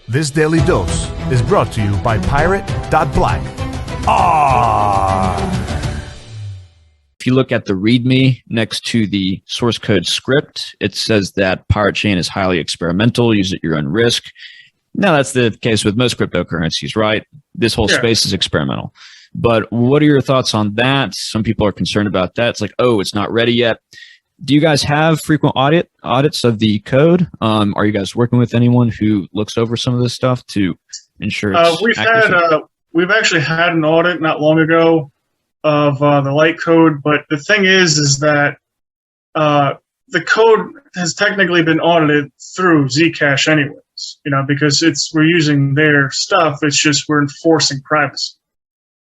This daily dose is brought to you by Pirate.Black. ARRR. If you look at the README next to the source code script, it says that Pirate Chain is highly experimental, use at your own risk. Now, that's the case with most cryptocurrencies, right? This whole space is experimental. But what are your thoughts on that? Some people are concerned about that. It's like, oh, it's not ready yet. Do you guys have frequent audits of the code? Are you guys working with anyone who looks over some of this stuff to ensure it's accurate? We've actually had an audit not long ago of the light code, but the thing is that the code has technically been audited through Zcash anyways, because we're using their stuff. It's just we're enforcing privacy,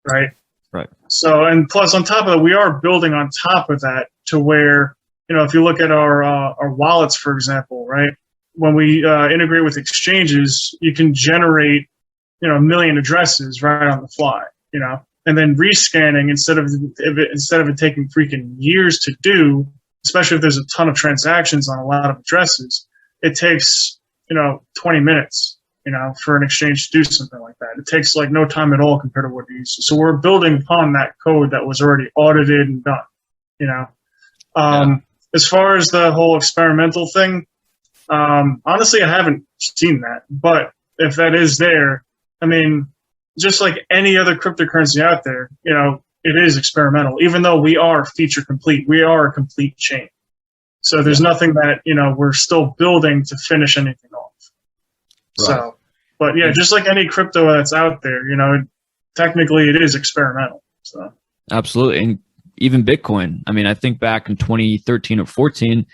right? Right. So, and plus on top of that, we are building on top of that to where, if you look at our wallets, for example, right? When we integrate with exchanges, you can generate, 1 million addresses right on the fly, and then rescanning instead of it taking freaking years to do, especially if there's a ton of transactions on a lot of addresses, it takes 20 minutes, for an exchange to do something like that. It takes like no time at all compared to what it used to. So we're building upon that code that was already audited and done. As far as the whole experimental thing, honestly, I haven't seen that. But if that is there, I mean, just like any other cryptocurrency out there, it is experimental. Even though we are feature complete, we are a complete chain. So there's nothing that, we're still building to finish anything off. Right. So, but yeah, just like any crypto that's out there, technically it is experimental. So absolutely. And even Bitcoin. I mean, I think back in 2013 or 14,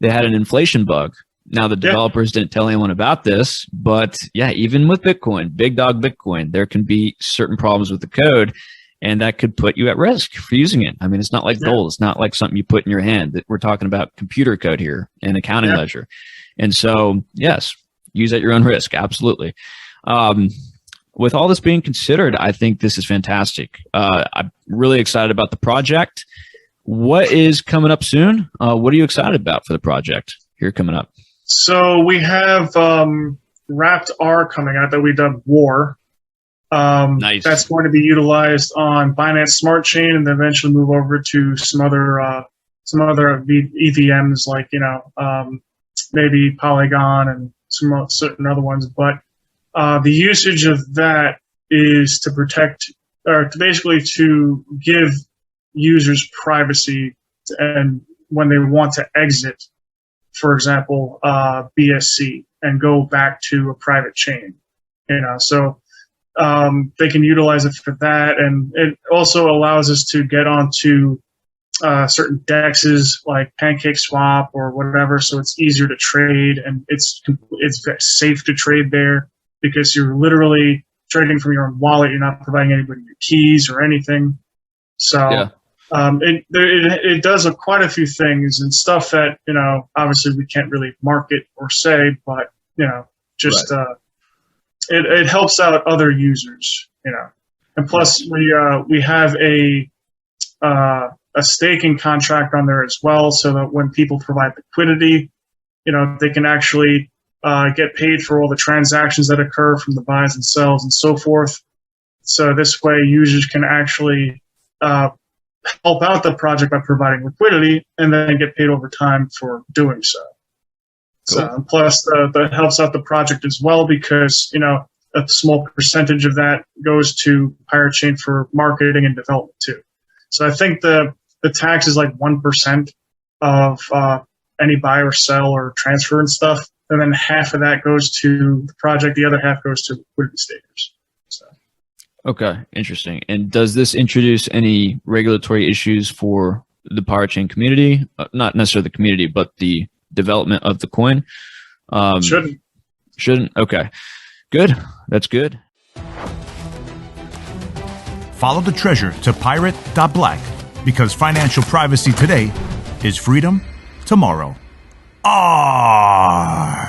they had an inflation bug. Now, the developers didn't tell anyone about this, but yeah, even with Bitcoin, big dog Bitcoin, there can be certain problems with the code, and that could put you at risk for using it. I mean, it's not like gold. It's not like something you put in your hand. We're talking about computer code here and accounting ledger. And so, yes, use at your own risk. Absolutely. With all this being considered, I think this is fantastic. I'm really excited about the project. What is coming up soon? What are you excited about for the project here coming up? So we have wrapped R coming out that we dubbed Warrr. Nice. That's going to be utilized on Binance Smart Chain and then eventually move over to some other EVMs like maybe Polygon and some certain other ones. But the usage of that is to protect or to basically to give users privacy and when they want to exit, for example, BSC and go back to a private chain, so they can utilize it for that. And it also allows us to get onto certain dexes like PancakeSwap or whatever. So it's easier to trade and it's safe to trade there because you're literally trading from your own wallet. You're not providing anybody your keys or anything. So it does quite a few things and stuff that, obviously we can't really market or say, but, it helps out other users, and plus we have a staking contract on there as well. So that when people provide liquidity, they can actually get paid for all the transactions that occur from the buys and sells and so forth. So this way users can actually, help out the project by providing liquidity and then get paid over time for doing so. Cool. So plus that helps out the project as well because, a small percentage of that goes to Pirate Chain for marketing and development too. So I think the tax is like 1% of any buy or sell or transfer and stuff. And then half of that goes to the project. The other half goes to liquidity stakers. So. Okay, interesting. And does this introduce any regulatory issues for the Pirate Chain community? Not necessarily the community, but the development of the coin? Shouldn't. Shouldn't? Okay, good. That's good. Follow the treasure to Pirate.Black because financial privacy today is freedom tomorrow. ARRR.